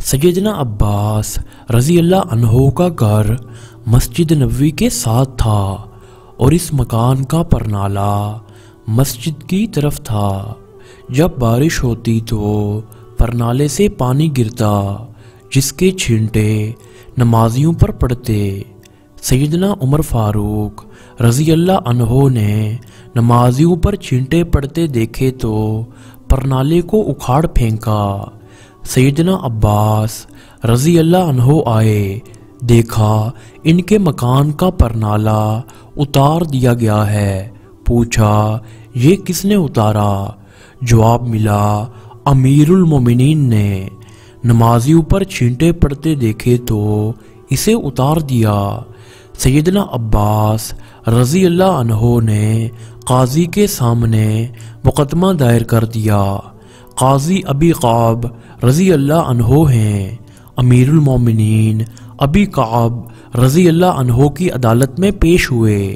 سیدنا عباس رضی اللہ عنہ کا گھر مسجد نبوی کے ساتھ تھا اور اس مکان کا پرنالہ مسجد کی طرف تھا۔ جب بارش ہوتی تو پرنالے سے پانی گرتا جس کے چھینٹے نمازیوں پر پڑتے۔ سیدنا عمر فاروق رضی اللہ عنہ نے نمازیوں پر چھینٹے پڑتے دیکھے تو پرنالے کو اکھاڑ پھینکا۔ سیدنا عباس رضی اللہ عنہ آئے، دیکھا ان کے مکان کا پرنالہ اتار دیا گیا ہے۔ پوچھا یہ کس نے اتارا؟ جواب ملا امیر المومنین نے۔ نمازیوں پر چھینٹے پڑتے دیکھے تو اسے اتار دیا۔ سیدنا عباس رضی اللہ عنہ نے قاضی کے سامنے مقدمہ دائر کر دیا۔ قاضی ابی کعب رضی اللہ عنہ ہیں۔ امیر المومنین ابی کعب رضی اللہ عنہ کی عدالت میں پیش ہوئے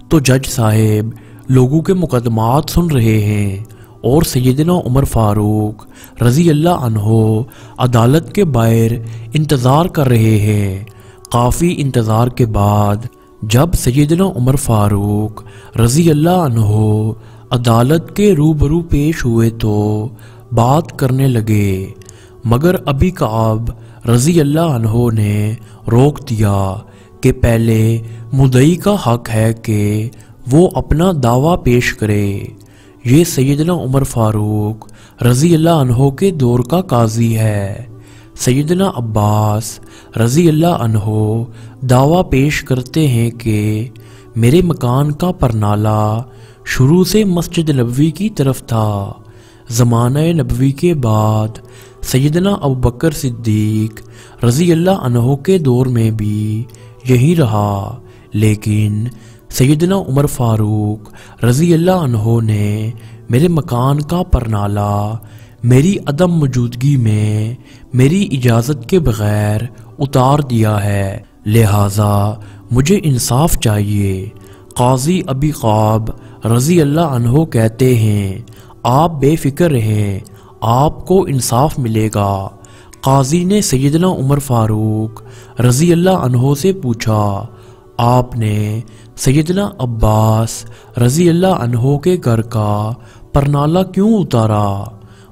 تو جج صاحب لوگوں کے مقدمات سن رہے ہیں اور سیدنا عمر فاروق رضی اللہ عنہ عدالت کے باہر انتظار کر رہے ہیں۔ کافی انتظار کے بعد جب سیدنا عمر فاروق رضی اللہ عنہ عدالت کے روبرو پیش ہوئے تو بات کرنے لگے، مگر ابی کعب رضی اللہ عنہ نے روک دیا کہ پہلے مدعی کا حق ہے کہ وہ اپنا دعویٰ پیش کرے۔ یہ سیدنا عمر فاروق رضی اللہ عنہ کے دور کا قاضی ہے۔ سیدنا عباس رضی اللہ عنہ دعویٰ پیش کرتے ہیں کہ میرے مکان کا پرنالہ شروع سے مسجد نبوی کی طرف تھا۔ زمانہ نبوی کے بعد سیدنا ابوبکر صدیق رضی اللہ عنہ کے دور میں بھی یہی رہا، لیکن سیدنا عمر فاروق رضی اللہ عنہ نے میرے مکان کا پرنالہ میری عدم موجودگی میں میری اجازت کے بغیر اتار دیا ہے، لہٰذا مجھے انصاف چاہیے۔ قاضی ابی کعب رضی اللہ عنہ کہتے ہیں آپ بے فکر رہیں، آپ کو انصاف ملے گا۔ قاضی نے سیدنا عمر فاروق رضی اللہ عنہ سے پوچھا آپ نے سیدنا عباس رضی اللہ عنہ کے گھر کا پرنالہ کیوں اتارا؟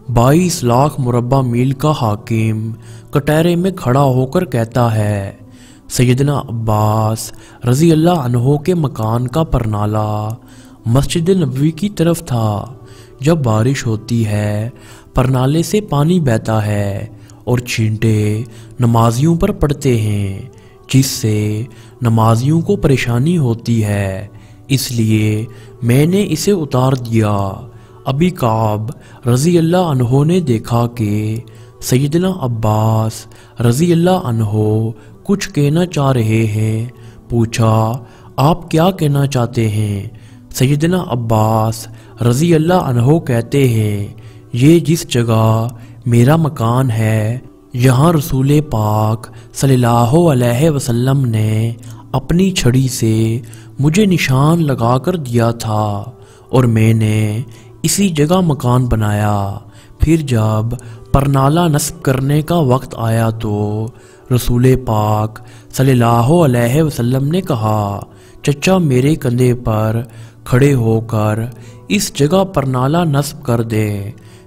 22 لاکھ مربع میل کا حاکم کٹہرے میں کھڑا ہو کر کہتا ہے سیدنا عباس رضی اللہ عنہ کے مکان کا پرنالہ مسجد نبوی کی طرف تھا۔ جب بارش ہوتی ہے پرنالے سے پانی بہتا ہے اور چھینٹے نمازیوں پر پڑتے ہیں جس سے نمازیوں کو پریشانی ہوتی ہے، اس لیے میں نے اسے اتار دیا۔ ابی کعب رضی اللہ عنہ نے دیکھا کہ سیدنا عباس رضی اللہ عنہ کچھ کہنا چاہ رہے ہیں۔ پوچھا آپ کیا کہنا چاہتے ہیں؟ سیدنا عباس رضی اللہ عنہ کہتے ہیں یہ جس جگہ میرا مکان ہے یہاں رسول پاک صلی اللہ علیہ وسلم نے اپنی چھڑی سے مجھے نشان لگا کر دیا تھا اور میں نے اسی جگہ مکان بنایا۔ پھر جب پرنالہ نصب کرنے کا وقت آیا تو رسول پاک صلی اللہ علیہ وسلم نے کہا چچا میرے کندھے پر کھڑے ہو کر اس جگہ پرنالہ نصب کر دے۔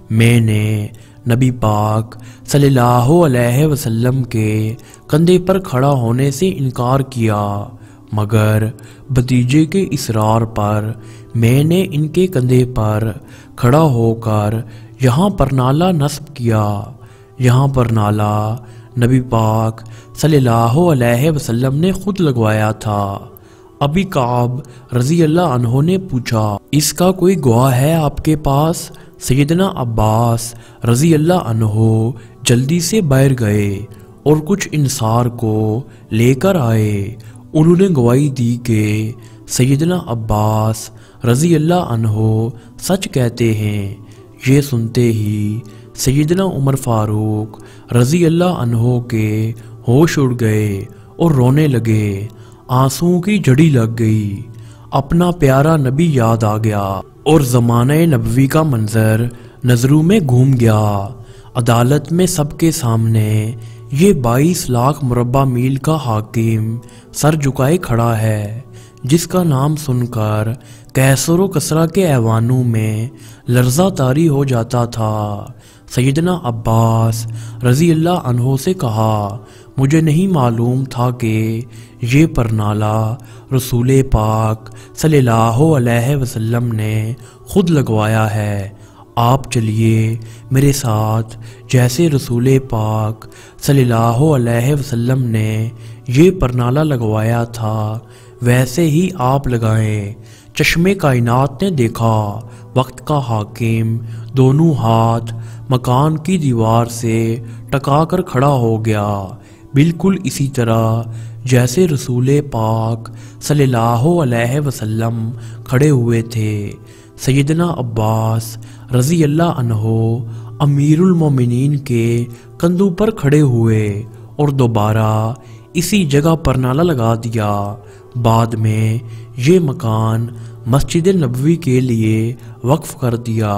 میں نے نبی پاک صلی اللہ علیہ وسلم کے کندھے پر کھڑا ہونے سے انکار کیا، مگر بھتیجے کے اصرار پر میں نے ان کے کندھے پر کھڑا ہو کر یہاں پرنالہ نصب کیا۔ یہاں پرنالہ نبی پاک صلی اللہ علیہ وسلم نے خود لگوایا تھا۔ ابی کعب رضی اللہ عنہ نے پوچھا اس کا کوئی گواہ ہے آپ کے پاس؟ سیدنا عباس رضی اللہ عنہ جلدی سے باہر گئے اور کچھ انصار کو لے کر آئے۔ انہوں نے گواہی دی کہ سیدنا عباس رضی اللہ عنہ سچ کہتے ہیں۔ یہ سنتے ہی سیدنا عمر فاروق رضی اللہ عنہ کے ہوش اڑ گئے اور رونے لگے، آنسوؤں کی جھڑی لگ گئی۔ اپنا پیارا نبی یاد آ گیا اور زمانہ نبوی کا منظر نظروں میں گھوم گیا۔ عدالت میں سب کے سامنے یہ 22 لاکھ مربع میل کا حاکم سر جھکائے کھڑا ہے، جس کا نام سن کر کیسر و کسرا کے ایوانوں میں لرزہ طاری ہو جاتا تھا۔ سیدنا عباس رضی اللہ عنہ سے کہا، مجھے نہیں معلوم تھا کہ یہ پرنالہ رسول پاک صلی اللہ علیہ وسلم نے خود لگوایا ہے، آپ چلیے میرے ساتھ، جیسے رسول پاک صلی اللہ علیہ وسلم نے یہ پرنالہ لگوایا تھا ویسے ہی آپ لگائیں۔ چشمے کائنات نے دیکھا، وقت کا حاکم دونوں ہاتھ مکان کی دیوار سے ٹکا کر کھڑا ہو گیا، بالکل اسی طرح جیسے رسول پاک صلی اللہ علیہ وسلم کھڑے ہوئے تھے۔ سیدنا عباس رضی اللہ عنہ امیر المومنین کے کندھوں پر کھڑے ہوئے اور دوبارہ اسی جگہ پرنالہ لگا دیا۔ بعد میں یہ مکان مسجد نبوی کے لیے وقف کر دیا۔